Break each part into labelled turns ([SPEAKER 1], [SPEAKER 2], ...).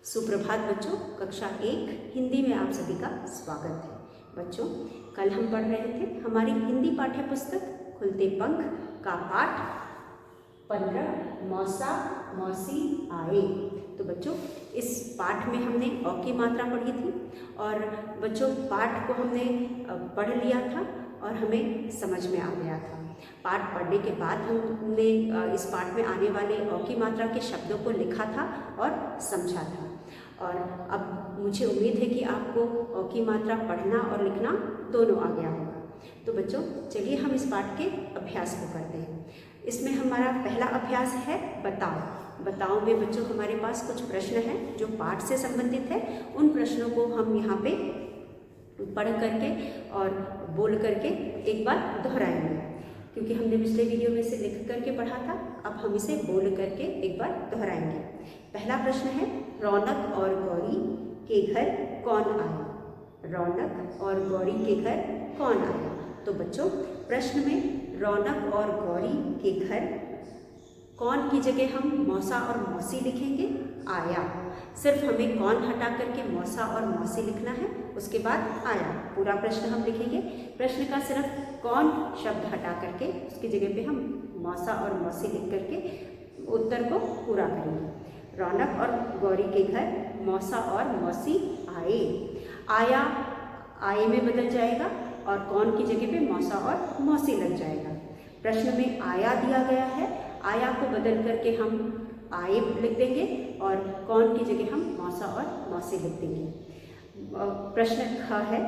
[SPEAKER 1] सुप्रभात बच्चों, कक्षा 1 हिंदी में आप सभी का स्वागत है। बच्चों, कल हम पढ़ रहे थे हमारी हिंदी पाठ्य पुस्तक खुलते पंख का पाठ 15 मौसा मौसी आए। तो बच्चों, इस पाठ में हमने अ की मात्रा पढ़ी थी और बच्चों पाठ को हमने पढ़ लिया था और हमें समझ में आ गया था। पाठ पढ़ने के बाद हमने इस पाठ में आने वाले अ की मात्रा के शब्दों को लिखा था और समझा था। और अब मुझे उम्मीद है कि आपको अ की मात्रा पढ़ना और लिखना दोनों आ गया होगा। तो बच्चों, चलिए हम इस पाठ के अभ्यास को करते हैं। इसमें हमारा पहला अभ्यास है बताओ। बताओ में बच्चों हमारे पास कुछ प्रश्न हैं जो पाठ से संबंधित है। उन प्रश्नों को हम यहाँ पे पढ़ करके और बोल करके एक बार दोहराएंगे, क्योंकि हमने पिछले वीडियो में इसे लिख करके पढ़ा था। अब हम इसे बोल करके एक बार दोहराएंगे। पहला प्रश्न है, रौनक और गौरी के घर कौन आया? रौनक और गौरी के घर कौन आया? तो बच्चों, प्रश्न में रौनक और गौरी के घर कौन की जगह हम मौसा और मौसी लिखेंगे आया। सिर्फ हमें कौन हटा करके मौसा और मौसी लिखना है, उसके बाद आया। पूरा प्रश्न हम लिखेंगे। प्रश्न का सिर्फ कौन शब्द हटा करके उसकी जगह पे हम मौसा और मौसी लिख करके उत्तर को पूरा करेंगे। रौनक और गौरी के घर मौसा और मौसी आए। आया आए में बदल जाएगा और कौन की जगह पे मौसा और मौसी लग जाएगा। प्रश्न में आया दिया गया है, आया को बदल करके हम आए लिख देंगे और कौन की जगह हम मौसा और मौसी लिख देंगे। प्रश्न ख है,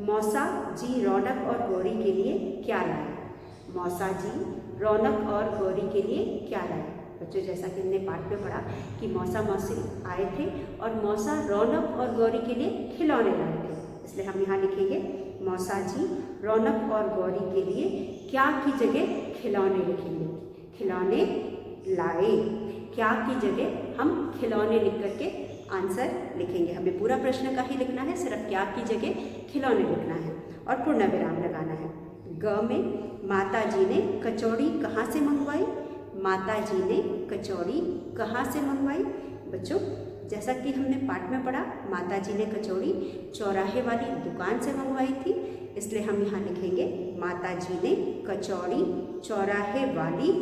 [SPEAKER 1] मौसा जी रौनक और गौरी के लिए क्या लाए? मौसा जी रौनक और गौरी के लिए क्या लाए? बच्चों, जैसा कि हमने पाठ में पढ़ा कि मौसा मौसी आए थे और मौसा रौनक और गौरी के लिए खिलौने लाए थे, इसलिए हम यहाँ लिखेंगे मौसा जी रौनक और गौरी के लिए क्या की जगह खिलौने लिखेंगे। खिलौने लाए, क्या की जगह हम खिलौने लिख करके आंसर लिखेंगे। हमें पूरा प्रश्न का ही लिखना है, सिर्फ क्या की जगह खिलौने लिखना है और पूर्ण विराम लगाना है। ग में माता जी ने कचौड़ी कहाँ से मंगवाई? माता जी ने कचौड़ी कहाँ से मंगवाई? बच्चों, जैसा कि हमने पाठ में पढ़ा, माता जी ने कचौड़ी चौराहे वाली दुकान से मंगवाई थी, इसलिए हम यहाँ लिखेंगे माता जी ने कचौड़ी चौराहे वाली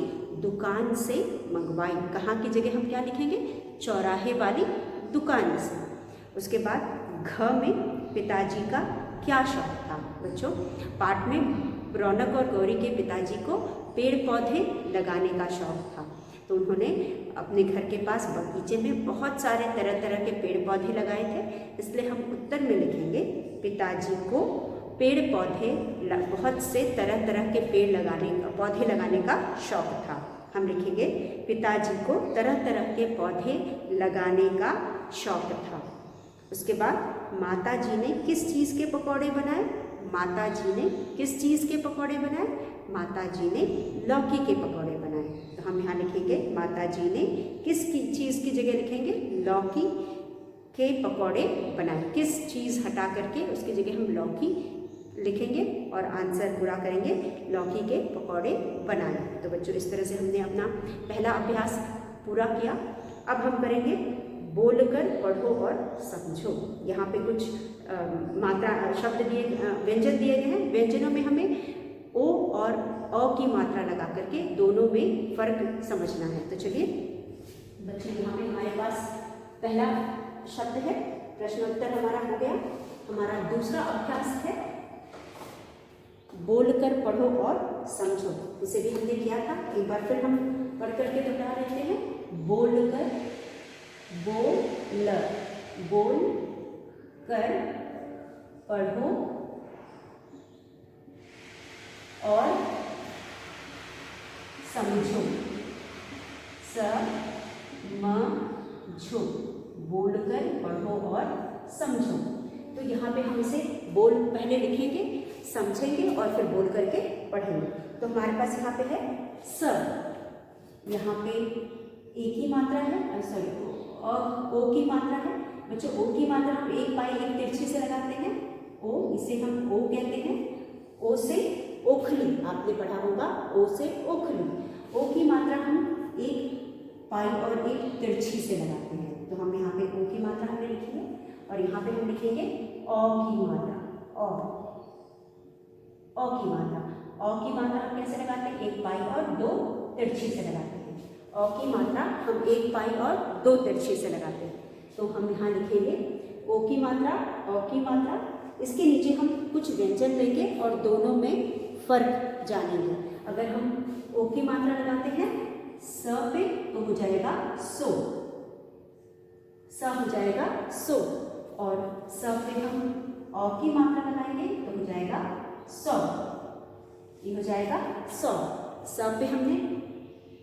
[SPEAKER 1] दुकान से मंगवाई। कहाँ की जगह हम क्या लिखेंगे? चौराहे वाली दुकान से। उसके बाद घ में पिताजी का क्या शौक था? बच्चों, पाठ में रौनक और गौरी के पिताजी को पेड़ पौधे लगाने का शौक था, तो उन्होंने अपने घर के पास बगीचे में बहुत सारे तरह तरह के पेड़ पौधे लगाए थे, इसलिए हम उत्तर में लिखेंगे पिताजी को पेड़ पौधे बहुत से तरह तरह के पौधे लगाने का शौक था। हम लिखेंगे पिताजी को तरह तरह के पौधे लगाने का शौक था। उसके बाद माता जी ने किस चीज़ के पकौड़े बनाए? माता जी ने किस चीज़ के पकौड़े बनाए? माता जी ने लौकी के पकौड़े बनाए। तो हम यहाँ लिखेंगे माता जी ने किस चीज़ की जगह लिखेंगे? लौकी के पकौड़े बनाए। किस चीज़ हटा करके उसकी जगह हम लौकी लिखेंगे और आंसर पूरा करेंगे लौकी के पकौड़े बनाए। तो बच्चों, इस तरह से हमने अपना पहला अभ्यास पूरा किया। अब हम करेंगे बोलकर पढ़ो और समझो। यहाँ पे कुछ मात्रा शब्द दिए व्यंजन दिए गए हैं। व्यंजनों में हमें ओ और अ की मात्रा लगा करके दोनों में फर्क समझना है। तो चलिए बच्चों, यहाँ पे हमारे पास पहला शब्द है, प्रश्नोत्तर हमारा हो गया। हमारा दूसरा अभ्यास है बोलकर पढ़ो और समझो। इसे भी हमने किया था, एक बार फिर हम पढ़ करके दोहरा रहे हैं। बोलकर बोल कर पढ़ो और समझो। समझो, बोलकर पढ़ो और समझो। तो यहाँ पे हम इसे बोल पहले लिखेंगे, समझेंगे और फिर बोल करके पढ़ेंगे। तो हमारे पास यहाँ पे है स, यहाँ पे एक ही मात्रा है, सॉरी ओ की मात्रा है। बच्चों, ओ की मात्रा हम एक पाई एक तिरछी से लगाते हैं। ओ, इसे हम ओ कहते हैं। ओ से ओखली, आपने पढ़ा होगा ओ से ओखली। ओ की मात्रा हम एक पाई और एक तिरछी से लगाते हैं। तो हम यहाँ पे ओ की मात्रा लिखेंगे अ की मात्रा, अ की मात्रा। अ की मात्रा हम कैसे लगाते हैं? एक पाई और दो तिरछी से लगाते हैं। अ की मात्रा हम एक पाई और दो तिरछी से लगाते हैं। तो हम यहाँ लिखेंगे ओ की मात्रा, अ की मात्रा। इसके नीचे हम कुछ व्यंजन लेंगे और दोनों में फर्क जानेंगे। अगर हम ओ की मात्रा लगाते हैं स पे तो हो जाएगा सो, स हो जाएगा सो, और स पे हम अ की मात्रा लगाएंगे तो हो जाएगा सौ, ये हो जाएगा सौ। स पे हमने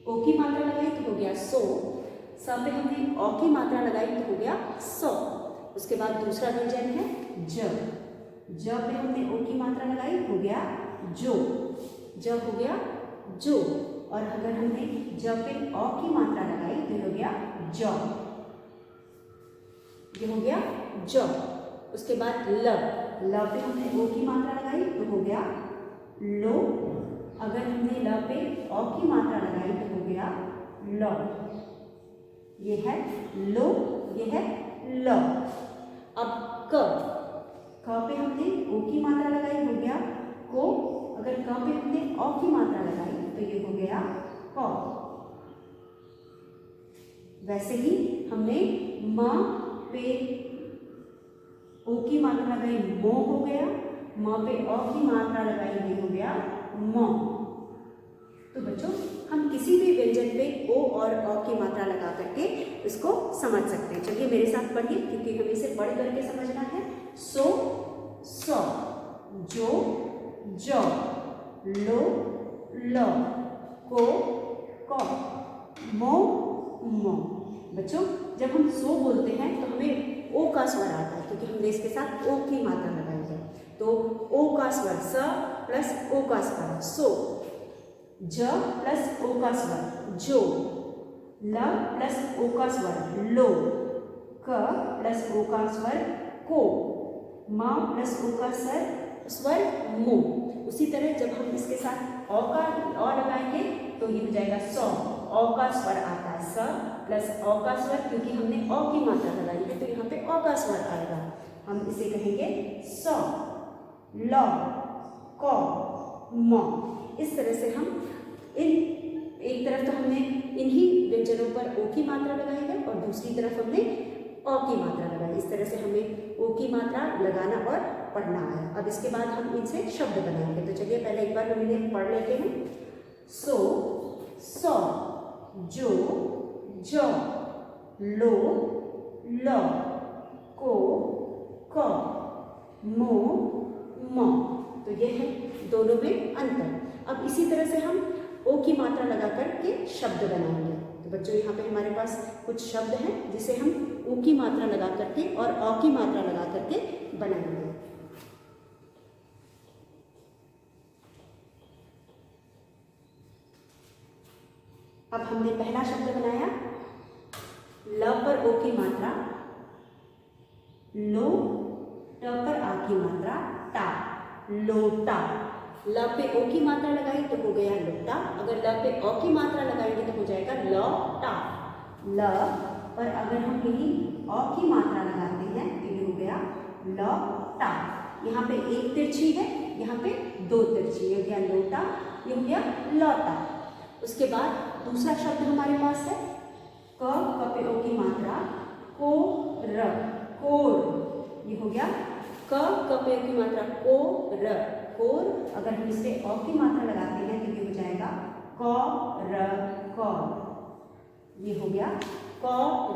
[SPEAKER 1] ओ की मात्रा लगाई तो हो गया सो, स पे हमने अ की मात्रा लगाई तो हो गया सौ। उसके बाद दूसरा व्यंजन है ज, ज पे हमने ओ की मात्रा लगाई हो गया जो, ज हो गया जो, और अगर हमने ज पे अ की मात्रा लगाई तो हो गया ज, ये हो गया ज। उसके बाद ल, ल पे हमने ओ की मात्रा लगाई तो हो गया लो, अगर हमने ल पे अ की मात्रा लगाई तो हो गया लो, ये है लो, ये है ल। अब क, क पे हमने ओ की मात्रा लगाई हो गया को, अगर क पे हमने अ की मात्रा लगाई तो ये हो गया क। वैसे ही हमने म पे ओ की मात्रा लगाई मो हो गया, म पे अ की मात्रा लगाई ये हो गया म। तो बच्चों हम किसी भी व्यंजन पे ओ और अ की मात्रा लगा करके इसको समझ सकते हैं। चलिए मेरे साथ पढ़िए, क्योंकि हमें इसे पढ़ करके समझना है। सो, सौ, जो, जौ, लो, लो, को, मो, मो। बच्चों जब हम सो बोलते हैं तो हमें ओ का स्वर आता है, क्योंकि हमने इसके साथ ओ की मात्रा लगाई है। तो ओ का स्वर स प्लस ओ का स्वर सो, ज प्लस ओ का स्वर जो, ल प्लस ओ का स्वर लो, क प्लस ओ का स्वर को, म प्लस ओ का स्वर मो। उसी तरह जब हम इसके साथ अ का अ लगाएंगे तो ये हो जाएगा सौ, अ का स्वर आता है स प्लस अ का स्वर, क्योंकि हमने अ की मात्रा लगाई है तो यहाँ पे अ का स्वर आएगा। हम इसे कहेंगे सौ, ल, क, म। इस तरह से हम एक तरफ तो हमने इन्हीं व्यंजनों पर ओ की मात्रा लगाई है और दूसरी तरफ हमने अ की मात्रा लगाई। इस तरह से हमें ओ की मात्रा लगाना और पढ़ना है। अब इसके बाद हम इनसे शब्द बनाएंगे। तो चलिए पहले एक बार हम इन्हें पढ़ लेते हैं। सो, सौ, जो, जौ, लो, लो, को, मो, म। तो ये है दोनों में अंतर। अब इसी तरह से हम ओ की मात्रा लगा करके शब्द बनाएंगे। तो बच्चों यहाँ पे हमारे पास कुछ शब्द हैं जिसे हम ओ की मात्रा लगा करके और अ की मात्रा लगा करके बनाएंगे। अब हमने पहला शब्द बनाया, ल पर ओ की मात्रा लो, ट पर आ की मात्रा टा, लोटा। ल पे ओ की मात्रा लगाई तो हो गया लोटा, अगर ल पे अ की मात्रा लगाएंगे तो हो जाएगा लौटा। ल पर अगर हम यही अ की मात्रा लगाते हैं तो ये हो गया लौटा। यहाँ पे एक तिरछी है, यहाँ पे दो तिरछी, ये हो गया लोटा, ये हो गया लौटा। उसके बाद दूसरा शब्द हमारे पास है क पे ओ की मात्रा को, र, कोर। ये हो गया क पे ओ की मात्रा को, र, कोर। अगर हम इससे अ की मात्रा लगाते हैं तो ये हो जाएगा क, र, कौर। ये हो गया क,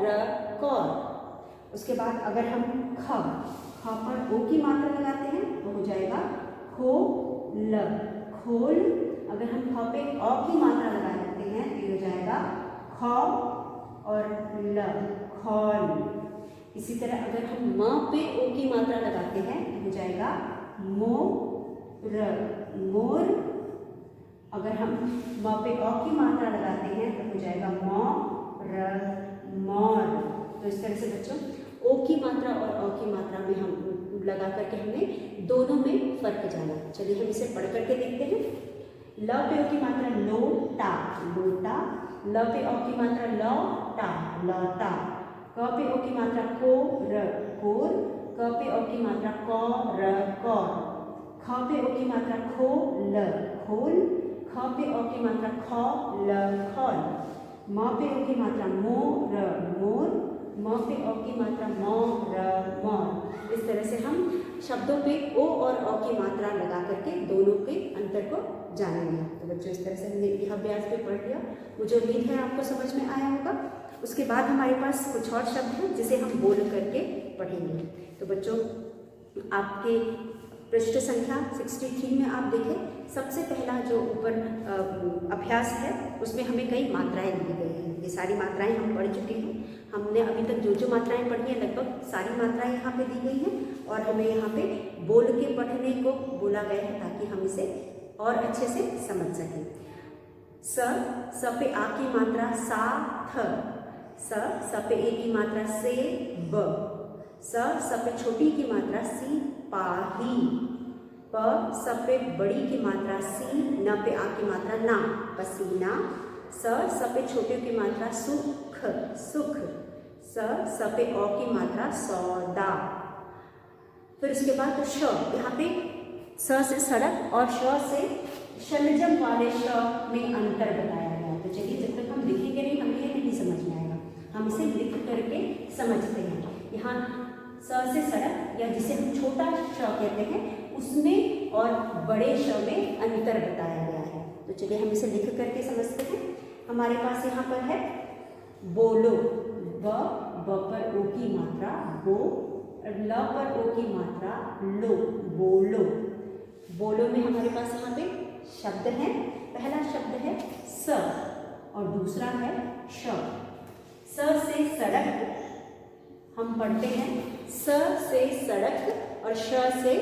[SPEAKER 1] र, कौर। उसके बाद अगर हम ख पर ओ की मात्रा लगाते हैं तो हो जाएगा खो, ल, खोल। अगर हम ख पे अ की मात्रा लगा देते हैं तो ये हो जाएगा ख और ल, खौल। इसी तरह अगर हम म पे ओ की मात्रा लगाते हैं तो हो जाएगा मो, र, मोर। अगर हम म पे अ की मात्रा लगाते हैं तो हो जाएगा म, र, मोर। तो इस तरह से बच्चों ओ की मात्रा और अ की मात्रा में हम लगा करके हमने दोनों में फर्क जाना। चलिए हम इसे पढ़ करके देखते हैं। ल पे ओ की मात्रा लो, टा, लोटा। ल पे अ की मात्रा लौ, टा, लौटा। क पे ओ की मात्रा को, र, कोर। क पे ओ की मात्रा क र कौर, ख पे ओ की मात्रा खो ल खोल, ख पे ओ की मात्रा ख ल खौल, म पे ओ की मात्रा मो र मोर, म पे ओ की मात्रा म र मौर। इस तरह से हम शब्दों पे ओ और अ की मात्रा लगा करके दोनों के अंतर को जानेंगे। तो बच्चों इस तरह से हमने यह अभ्यास भी पढ़ लिया, मुझे उम्मीद है आपको समझ में आया होगा। उसके बाद हमारे पास कुछ और शब्द हैं जिसे हम बोल करके पढ़ेंगे। तो बच्चों आपके पृष्ठ संख्या 63 में आप देखें, सबसे पहला जो ऊपर अभ्यास है उसमें हमें कई मात्राएं दी गई हैं। ये सारी मात्राएं हम पढ़ चुके हैं। हमने अभी तक जो जो मात्राएं पढ़ी हैं लगभग सारी मात्राएं यहाँ पे दी गई हैं और हमें यहाँ पे बोल के पढ़ने को बोला गया है ताकि हम इसे और अच्छे से समझ सकें। स पे आ की मात्रा सा थ, स पे ए की मात्रा से ब, स पे छोटी की मात्रा सी पाही, प पे बड़ी की मात्रा सी, न पे आ की मात्रा ना पसीना, स पे छोटे की मात्रा सुख सुख, स पे ओ की मात्रा सौदा। फिर उसके बाद श, यहाँ पे स से सड़क और श से शलजम वाले श में अंतर बताया गया। तो चलिए जब तक हम लिखेंगे नहीं हमें ये नहीं समझ में आएगा, हम इसे लिख करके समझते हैं। यहाँ स से सड़क या जिसे हम छोटा श कहते हैं उसमें और बड़े श में अंतर बताया गया है। तो चलिए हम इसे लिख करके समझते हैं। हमारे पास यहाँ पर है बोलो, ब पर ओ की मात्रा बो, ल पर ओ की मात्रा लो, बोलो। बोलो में हमारे पास यहाँ पे शब्द है, पहला शब्द है स और दूसरा है श। स से सड़क हम पढ़ते हैं, स से सड़क और श से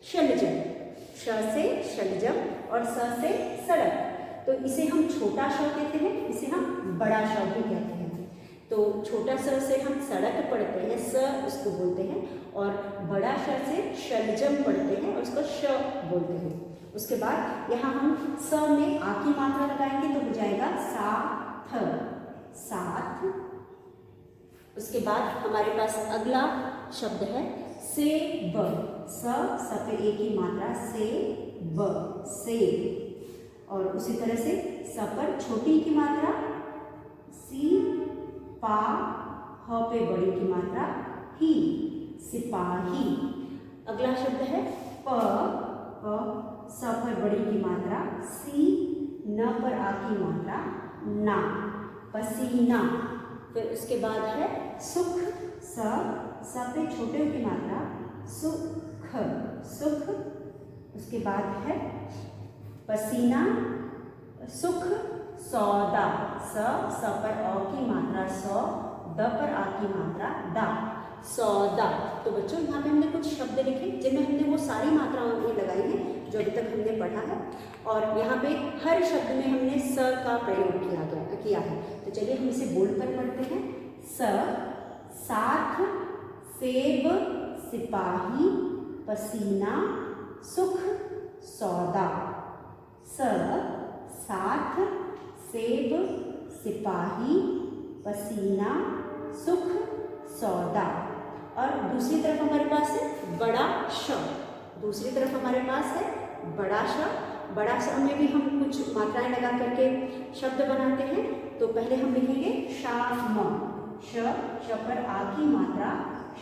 [SPEAKER 1] शलजम, श से शलजम और स से सड़क। तो इसे हम छोटा श कहते हैं, इसे हम बड़ा श भी कहते हैं। तो छोटा स से हम सड़क पढ़ते हैं, स उसको बोलते हैं, और बड़ा श से शलजम पढ़ते हैं और उसको श बोलते हैं। उसके बाद यहाँ हम स में आ की मात्रा लगाएंगे तो हो जाएगा साथ, साथ। उसके बाद हमारे पास अगला शब्द है सेब, स पे ए की मात्रा से ब, सेब। और उसी तरह से स पर छोटी की मात्रा सी पा, ह पे बड़ी की मात्रा ही, सिपाही। अगला शब्द है प स पर बड़ी की मात्रा सी, न पर आ की मात्रा ना, पसीना। फिर उसके बाद है सुख, स पे छोटे की मात्रा सुख, सुख। उसके बाद है पसीना, सुख, सौदा, स पर औ की मात्रा सौ, द पर आ की मात्रा दा, सौदा। तो बच्चों यहाँ पे हमने कुछ शब्द लिखे जिनमें हमने वो सारी मात्राओं में लगाई हैं जो अभी तक हमने पढ़ा है, और यहाँ पे हर शब्द में हमने स का प्रयोग किया है। तो चलिए हम इसे बोलकर पढ़ते हैं। स साथ, सेब, सिपाही, पसीना, सुख, सौदा। स साथ, सेब, सिपाही, पसीना, सुख, सौदा। और दूसरी तरफ हमारे पास है बड़ा श, दूसरी तरफ हमारे पास है बड़ा श। बड़ा श में भी हम कुछ मात्राएं लगा करके शब्द बनाते हैं। तो पहले हम लिखेंगे शाम, श पर आ की मात्रा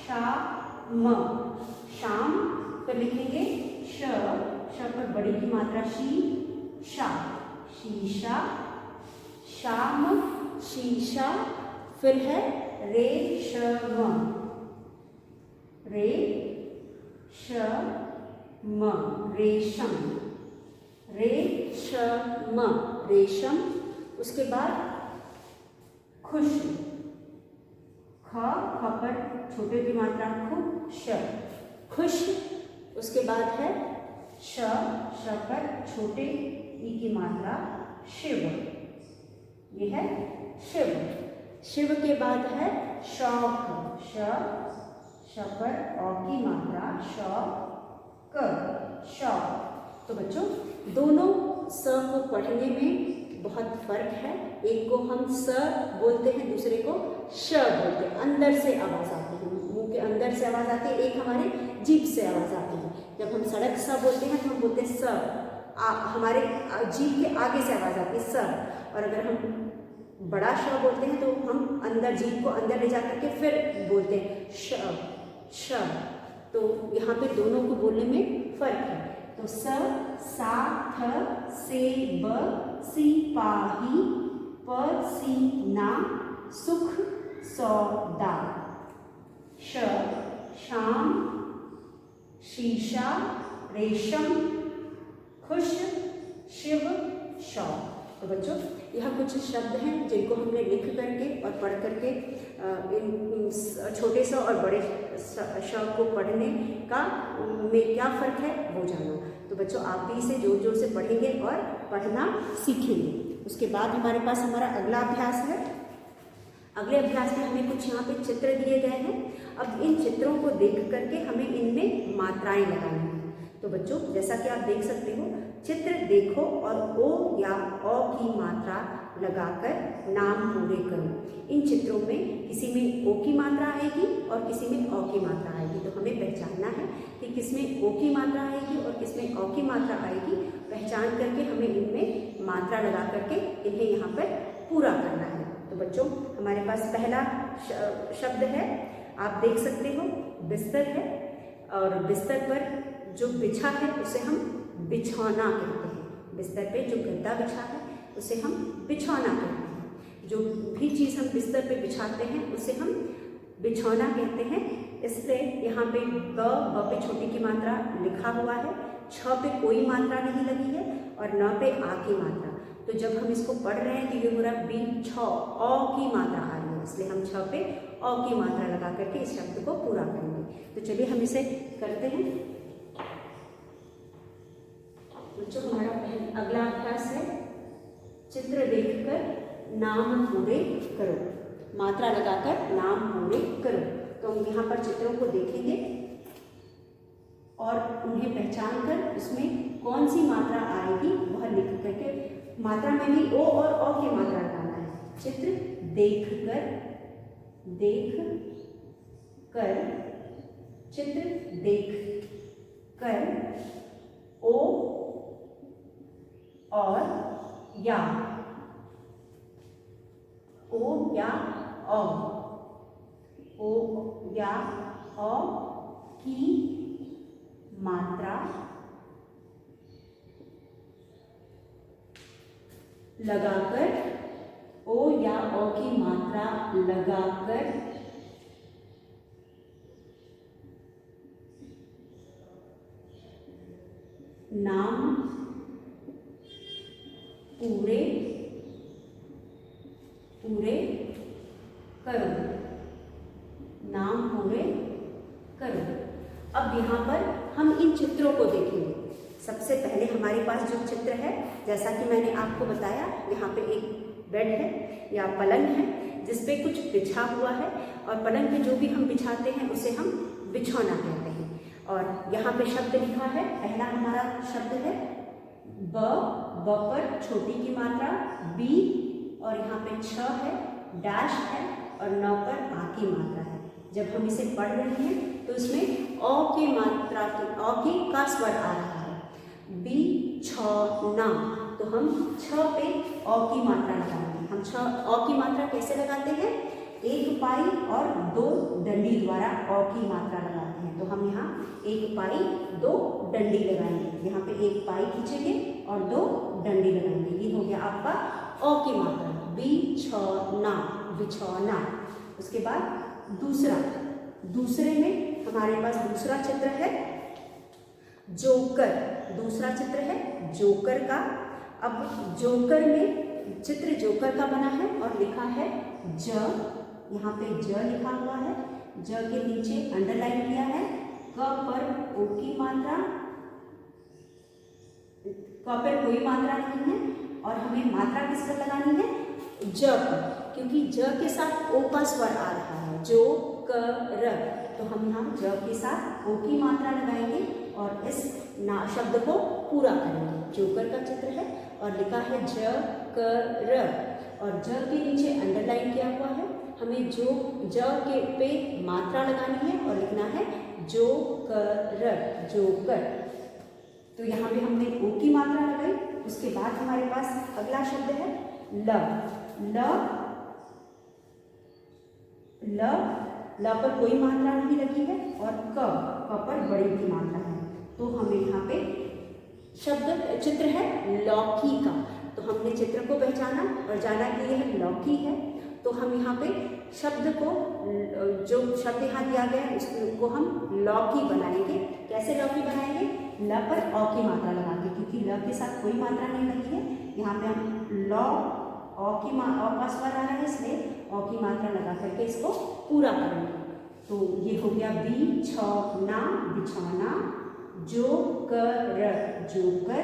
[SPEAKER 1] शाम, शाम। फिर लिखेंगे श पर बड़ी की मात्रा शी, शा, शीशा, शाम, शीशा। फिर है रेशम, रेशम, रेशम, रेशम, रेशम। उसके बाद खुश, ख पर छोटे की मात्रा खुश, खुश। उसके बाद है श पर छोटे ई की मात्रा शिव, ये है शिव। शिव के बाद है शौक, श पर औ की मात्रा शौक, शौक। तो बच्चों दोनों स को पढ़ने में बहुत फर्क है। एक को हम स बोलते हैं, दूसरे को श बोलते हैं। अंदर से आवाज आती है, मुंह के अंदर से आवाज़ आती है, एक हमारे जीभ से आवाज़ आती है। जब हम सड़क स बोलते हैं तो हम बोलते हैं स, हमारे जीभ के आगे से आवाज़ आती है स। और अगर हम बड़ा श बोलते हैं तो हम अंदर जीभ को अंदर ले जा करके फिर बोलते हैं श। तो यहाँ पे दोनों को बोलने में फर्क है। तो स, सा, थ, से, ब, सिपाही, प, सी, ना, सुख, सौदा, श, शाम, शीशा, रेशम, खुश, शिव, शौक। तो बच्चों यह कुछ शब्द हैं जिनको हमने लिख करके और पढ़ करके इन छोटे स और बड़े श को पढ़ने का में क्या फ़र्क है वो जानो। तो बच्चों आप भी इसे जोर जोर से पढ़ेंगे और पढ़ना सीखेंगे। उसके बाद हमारे पास हमारा अगला अभ्यास है। अगले अभ्यास में हमें कुछ यहाँ पे चित्र दिए गए हैं। अब इन चित्रों को देख करके हमें इनमें मात्राएं लगानी हैं। तो बच्चों जैसा कि आप देख सकते हो, चित्र देखो और ओ या औ की मात्रा लगाकर नाम पूरे करो। इन चित्रों में किसी में ओ की मात्रा आएगी और किसी में औ की मात्रा आएगी। तो हमें पहचानना है कि किसमें ओ की मात्रा आएगी और किसमें औ की मात्रा आएगी। पहचान करके हमें इनमें मात्रा लगा करके इन्हें यहाँ पर पूरा करना है। तो बच्चों हमारे पास पहला शब्द है, आप देख सकते हो बिस्तर है, और बिस्तर पर जो बिछा है उसे हम बिछौना कहते हैं। बिस्तर पे जो गद्दा बिछा है उसे हम बिछौना कहते हैं। जो भी चीज़ हम बिस्तर पे बिछाते हैं उसे हम बिछौना कहते हैं। इसलिए यहाँ पे ब पे छोटी की मात्रा लिखा हुआ है, छ पे कोई मात्रा नहीं लगी है और न पे आ की मात्रा। तो जब हम इसको पढ़ रहे हैं तो ये हो रहा बी छ औ की मात्रा आ रही है, इसलिए हम छ पे औ की मात्रा लगा करके इस शब्द को पूरा करेंगे। तो चलिए हम इसे करते हैं। बच्चों हमारा अगला अभ्यास है, चित्र देखकर नाम पूरे करो। मात्रा लगाकर नाम पूरे करो। तो हम यहाँ पर चित्रों को देखेंगे और उन्हें पहचान कर उसमें कौन सी मात्रा आएगी वह लिख करके, मात्रा में भी ओ और औ की मात्रा लगाना है। चित्र देख कर, चित्र देख कर, ओ और या, ओ या औ, ओ या औ की मात्रा लगाकर, ओ या औ की मात्रा लगाकर नाम पूरे करो। नाम पूरे करो। अब यहाँ पर हम इन चित्रों को देखेंगे। सबसे पहले हमारे पास जो चित्र है, जैसा कि मैंने आपको बताया, यहाँ पे एक बेड है या पलंग है जिस पे कुछ बिछा हुआ है, और पलंग पे जो भी हम बिछाते हैं उसे हम बिछौना कहते हैं। और यहाँ पे शब्द लिखा है, पहला हमारा शब्द है ब पर छोटी की मात्रा, बी और यहाँ पे छ है, डैश है और न पर आ की मात्रा है। जब हम इसे पढ़ रहे हैं तो इसमें औ की मात्रा की, औ की का स्वर आ रहा है। बी छ ना, तो हम छ पे औ की मात्रा लगाएंगे। हम छ औ की मात्रा कैसे लगाते हैं? एक पाई और दो डंडी द्वारा औ की मात्रा लगाते हैं। तो हम यहाँ एक पाई दो डंडी लगाएंगे। यहाँ पे एक पाई खींचेंगे और दो डंडी लगाएंगे। ये हो गया आपका औ की मात्रा, बिछौना, बिछौना। उसके बाद दूसरे में हमारे पास दूसरा चित्र है जोकर। दूसरा चित्र है जोकर का। अब जोकर में चित्र जोकर का बना है और लिखा है ज, यहाँ पे ज लिखा हुआ है, ज के नीचे अंडरलाइन किया है। क पर ओ की मात्रा, क पर कोई मात्रा नहीं है और हमें मात्रा किस पर लगानी है? ज पर, क्योंकि ज के साथ ओ का स्वर आ रहा है, जो कर। तो हम यहाँ ज के साथ ओ की मात्रा लगाएंगे और इस शब्द को पूरा करेंगे। जोकर का चित्र है और लिखा है ज कर, और ज के नीचे अंडरलाइन किया हुआ है। हमें जो ज के पे मात्रा लगानी है और लिखना है जोकर, जोकर। तो यहाँ पे हमने ओ की मात्रा लगाई। उसके बाद हमारे पास अगला शब्द है ल। ल, ल, ल पर कोई मात्रा नहीं लगी है और क पर बड़ी की मात्रा है। तो हमें यहाँ पे शब्द चित्र है लौकी का। तो हमने चित्र को पहचाना और जाना कि यह लौकी है। तो हम यहाँ पे शब्द को, जो शब्द यहाँ दिया गया है उसको हम लौकी बनाएंगे। कैसे लौकी बनाएंगे? ल पर औ की मात्रा लगा के, क्योंकि ल के साथ कोई मात्रा नहीं लगी है। यहाँ पे हम लौ, औ का स्वर आ रहा है इसलिए औ की मात्रा लगा करके इसको पूरा करेंगे। तो ये हो गया बिछौना, बिछौना, जोकर, जोकर,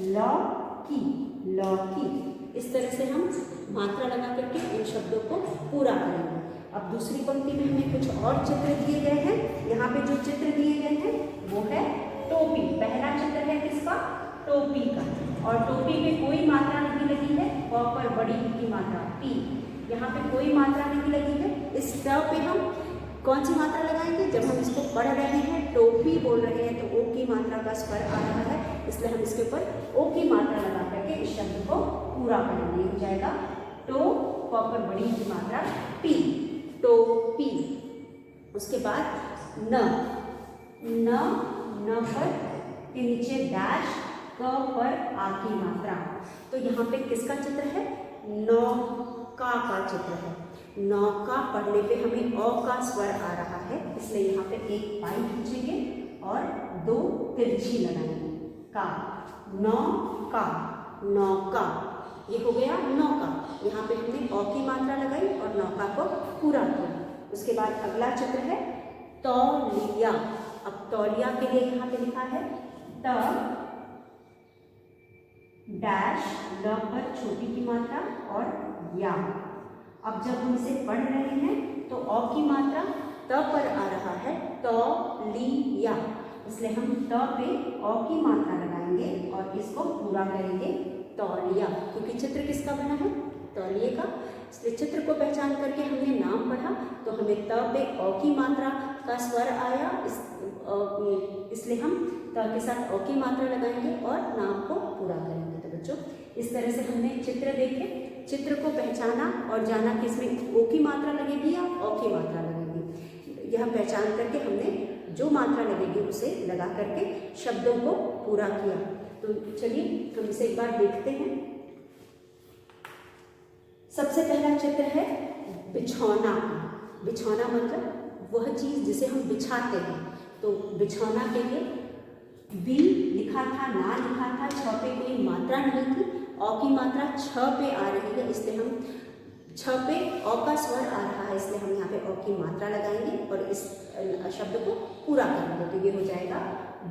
[SPEAKER 1] लौकी, लौकी। इस तरह से हम मात्रा लगा करके इन शब्दों को पूरा करेंगे। अब दूसरी पंक्ति में हमें कुछ और चित्र दिए गए हैं। यहाँ पे जो चित्र दिए गए हैं वो है टोपी। पहला चित्र है किसका? टोपी का। और टोपी पे कोई मात्रा नहीं लगी है, प पर बड़ी की मात्रा पी। यहाँ पे कोई मात्रा नहीं लगी है। इस ट पे हम कौन सी मात्रा लगाएंगे? जब हम इसको पढ़ रहे हैं, टोपी बोल रहे हैं, तो ओ की मात्रा का स्वर आ रहा है, इसलिए हम इसके ऊपर ओ की मात्रा लगा करके इस शब्द को पूरा करेंगे। हो जाएगा टो, प पर बड़ी की मात्रा पी, टोपी। उसके बाद न, न पर के नीचे डैश, क पर आ की मात्रा। तो यहाँ पे किसका चित्र है? नौका का चित्र है। नौका पढ़ने पे हमें औ का स्वर आ रहा है, इसलिए यहाँ पे एक पाई खींचेंगे और दो तिरछी लगाएंगे। का, नौका, नौका। ये हो गया नौका। यहाँ पे हमने औ की मात्रा लगाई और नौका को पूरा किया। उसके बाद अगला चित्र है तौलिया। अब तौलिया के लिए यहाँ पे लिखा है त डैश, ल पर छोटी की मात्रा और या। अब जब हम इसे पढ़ रहे हैं तो औ की मात्रा त पर आ रहा है, तौलिया, इसलिए हम त पे औ की मात्रा लगाएंगे और इसको पूरा करेंगे तौलिया। क्योंकि चित्र किसका बना है? तौलिए का। इसलिए चित्र को पहचान करके हमने नाम पढ़ा तो हमें त पे औ की मात्रा का स्वर आया, इसलिए हम त के साथ औ की मात्रा लगाएंगे और नाम को पूरा करेंगे। तो बच्चों, इस तरह से हमने चित्र देखे, चित्र को पहचाना और जाना कि इसमें ओ की मात्रा लगेगी या औ की मात्रा लगेगी। यह पहचान करके हमने जो मात्रा लगेगी उसे लगा करके शब्दों को पूरा किया। तो चलिए हम इसे एक बार देखते हैं। सबसे पहला चित्र है बिछौना। बिछौना मतलब वह चीज़ जिसे हम बिछाते हैं। तो बिछौना के लिए बी लिखा था, ना लिखा था, छ पे कोई मात्रा नहीं थी, औ की मात्रा छ पे आ रही है, इसलिए हम छ पे औ का स्वर आ रहा है, इसलिए हम यहाँ पे औ की मात्रा लगाएंगे और इस शब्द को पूरा करेंगे। तो ये हो जाएगा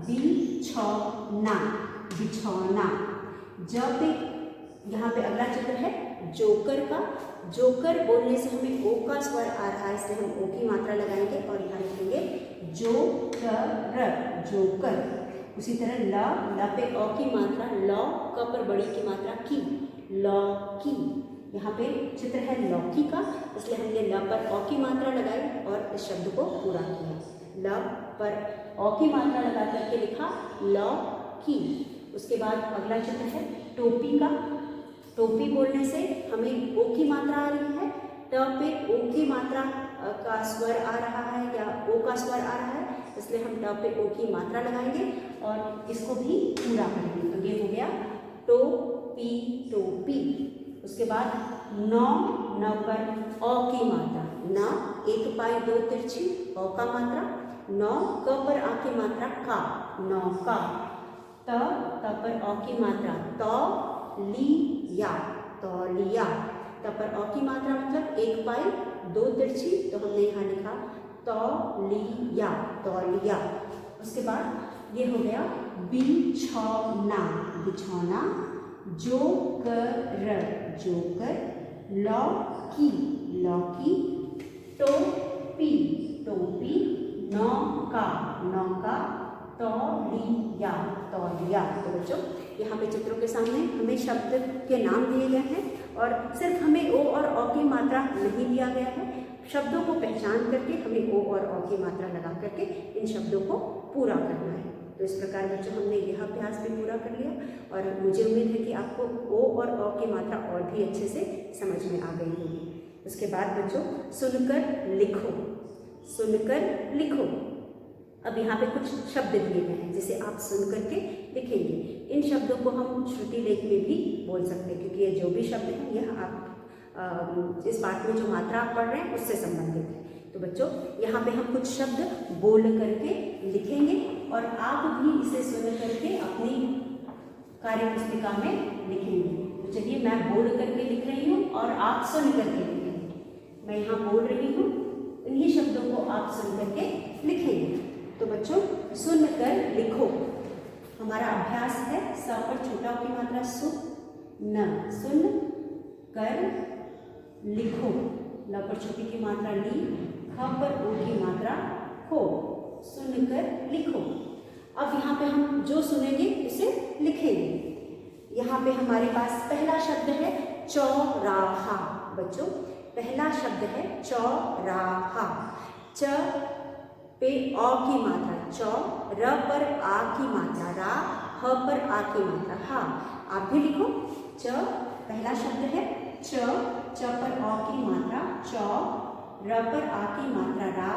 [SPEAKER 1] बिछौना, बिछौना। जब पे यहाँ पे अगला चित्र है जोकर का। जोकर बोलने से हमें ओ का स्वर आ रहा है, इसलिए हम ओ की मात्रा लगाएंगे और यहाँ लिखेंगे जोकर, जोकर। उसी तरह ल पे औ की मात्रा, लौ क पर बड़ी की मात्रा की, लौकी। यहाँ पे चित्र है लौकी का, इसलिए हमने ल पर औ की मात्रा लगाई और इस शब्द को पूरा किया। ल पर औ की मात्रा लगा करके लिखा लौकी। उसके बाद अगला चित्र है टोपी का। टोपी बोलने से हमें ओ की मात्रा आ रही है, ट पे ओ की मात्रा का स्वर आ रहा है या ओ का स्वर आ रहा है, इसलिए हम ट पे ओ की मात्रा लगाएंगे और इसको भी पूरा करेंगे। तो ये हो गया टोपी, टोपी। उसके बाद नौ, न पर औ की मात्रा, न एक पाई दो तिरछी, औ का मात्रा, नौ क पर आ की मात्रा का, नौका। त पर औ की मात्रा, तौलिया, तौलिया। त पर औ की मात्रा मतलब एक पाई दो तिरछी, तो हमने यहाँ लिखा तौलिया, तौलिया। उसके बाद ये हो गया बिछौना, बिछौना। Joker, joker. लौकी, लौकी। टोपी, टोपी। नौका, नौका। तौलिया, तौलिया। तो बच्चों, यहाँ पे चित्रों के सामने हमें शब्द के नाम दिए गए हैं और सिर्फ हमें ओ और औ की मात्रा नहीं दिया गया है। शब्दों को पहचान करके हमें ओ और औ की मात्रा लगा करके इन शब्दों को पूरा करना है। तो इस प्रकार बच्चों हमने यह अभ्यास भी पूरा कर लिया और मुझे उम्मीद है कि आपको ओ और औ की मात्रा और भी अच्छे से समझ में आ गई होगी। उसके बाद बच्चों सुनकर लिखो, सुनकर लिखो। अब यहाँ पे कुछ शब्द दिए गए हैं जिसे आप सुन करके लिखेंगे। इन शब्दों को हम श्रुति लेख में भी बोल सकते हैं, क्योंकि ये जो भी शब्द हैं यह आप इस पाठ में जो मात्रा आप पढ़ रहे हैं उससे संबंधित है। तो बच्चों यहाँ पे हम कुछ शब्द बोल करके लिखेंगे और आप भी इसे सुन करके अपनी कार्य पुस्तिका में लिखेंगे। तो चलिए मैं बोल करके लिख रही हूँ और आप सुन करके लिखेंगे। मैं यहाँ बोल रही हूँ, इन्हीं शब्दों को आप सुन करके लिखेंगे। तो बच्चों सुनकर लिखो हमारा अभ्यास है। स पर छोटा की मात्रा सु, न, सुन कर लिखो। ल पर छोटी की मात्रा ली, ख पर ओ की मात्रा खो, सुनकर लिखो। अब यहाँ पे हम जो सुनेंगे उसे लिखेंगे। यहाँ पे हमारे पास पहला शब्द है चौराहा। बच्चों पहला शब्द है चौराहा। च पे औ की मात्रा चौ, र पर आ की मात्रा रा, ह पर आ की मात्रा हा। आप भी लिखो। च पहला शब्द है च पर औ की मात्रा चौ, र पर आ की मात्रा रा,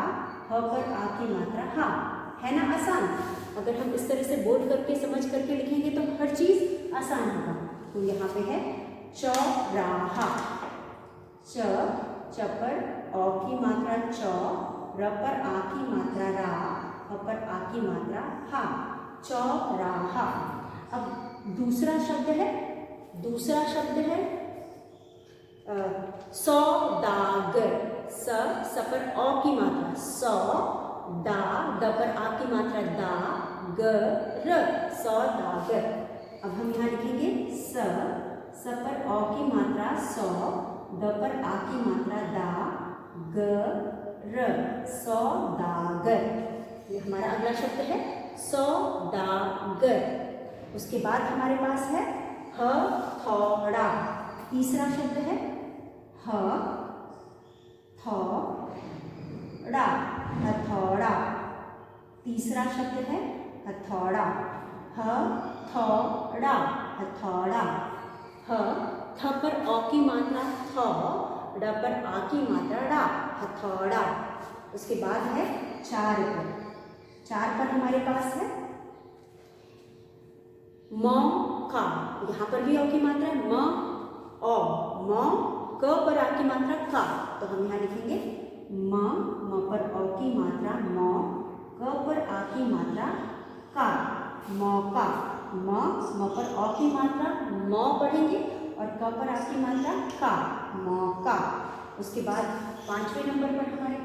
[SPEAKER 1] ह पर आ की मात्रा हा। है ना आसान? अगर हम इस तरह से बोल करके समझ करके लिखेंगे तो हर चीज आसान होगा। तो यहाँ पे है चौराहा। च पर औ की मात्रा चौ, र पर आ की मात्रा रा, ह पर आ की मात्रा हा। चौराहा। अब दूसरा शब्द है सौदागर। स पर औ की मात्रा सौ, दा, द पर आ की मात्रा दा, ग, र, सौदागर। अब हम यहाँ लिखेंगे स पर औ की मात्रा सौ, द पर आ की मात्रा दा, ग, र, सौदागर। ये हमारा अगला शब्द है सौदागर। उसके बाद हमारे पास है हथौड़ा। तीसरा शब्द है हथौड़ा। हथौड़ा तीसरा शब्द है हथौड़ा। हथौड़ा। हथौड़ा। थ पर औ की मात्रा थ, ड पर आ की मात्रा डा, हथौड़ा। उसके बाद है चार पर हमारे पास है मौका। यहाँ पर भी औ की मात्रा है म, औ, म, क पर आ की मात्रा का। तो हम यहाँ लिखेंगे म पर औ की मात्रा म, क पर आ की मात्रा का, मौका। म पर औ की मात्रा म पढ़ेंगे और क पर आ की मात्रा का, मौका। उसके बाद पांचवें नंबर पर हमारे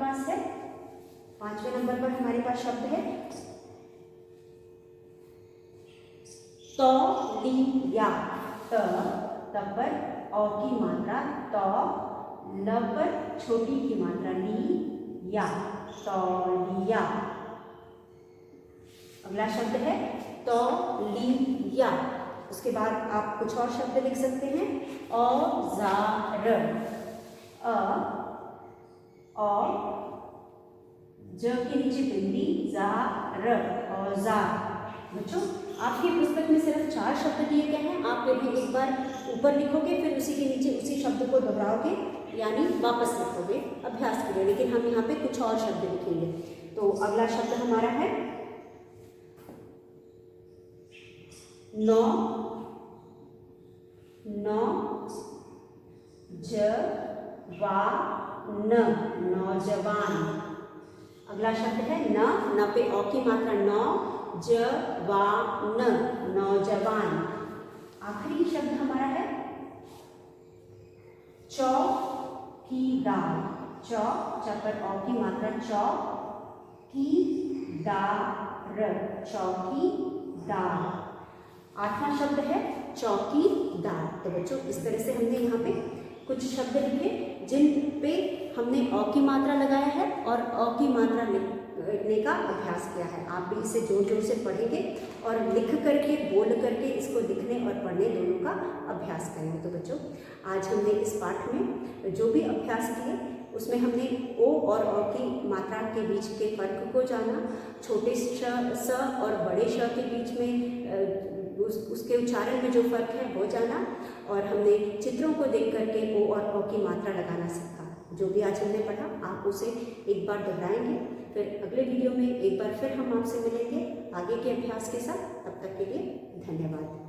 [SPEAKER 1] पास शब्द है तौलिया। त पर औ की मात्रा त, ल पर छोटी की मात्रा ली, या, तौलिया। अगला शब्द है तौलिया। उसके बाद आप कुछ और शब्द लिख सकते हैं। औजार। ज के नीचे बिंदी, जा, र, औजार। बच्चों आपकी पुस्तक में सिर्फ 4 शब्द दिए गए हैं। आप इन्हें एक बार ऊपर लिखोगे, फिर उसी के नीचे उसी शब्द को दोहराओगे, यानी वापस लिखोगे अभ्यास के लिए। लेकिन हम यहाँ पे कुछ और शब्द लिखेंगे। तो अगला शब्द हमारा है नौ, नौजवान। अगला शब्द है न पे औ की मात्रा नौ, जवान, नौजवान। आखिरी शब्द हमारा है चौकीदार। च पर औ की मात्रा चौ, की, दार, चौकीदार। आठवां शब्द है चौकीदार। तो बच्चों इस तरह से हमने यहाँ पे कुछ शब्द लिखे जिन पे हमने औ की मात्रा लगाया है और अ की मात्रा लिखने का अभ्यास किया है। आप भी इसे जोर जोर से पढ़ेंगे और लिख करके बोल करके इसको लिखने और पढ़ने दोनों का अभ्यास करेंगे। तो बच्चों आज हमने इस पाठ में जो भी अभ्यास किए उसमें हमने ओ और औ की मात्रा के बीच के फर्क को जाना, छोटे स और बड़े श के बीच में उसके उच्चारण में जो फर्क है वो जाना, और हमने चित्रों को देख करके ओ और औ की मात्रा लगाना सीखा। जो भी आज हमने पढ़ा आप उसे एक बार दोहराएंगे, फिर अगले वीडियो में एक बार फिर हम आपसे मिलेंगे आगे के अभ्यास के साथ। तब तक के लिए धन्यवाद।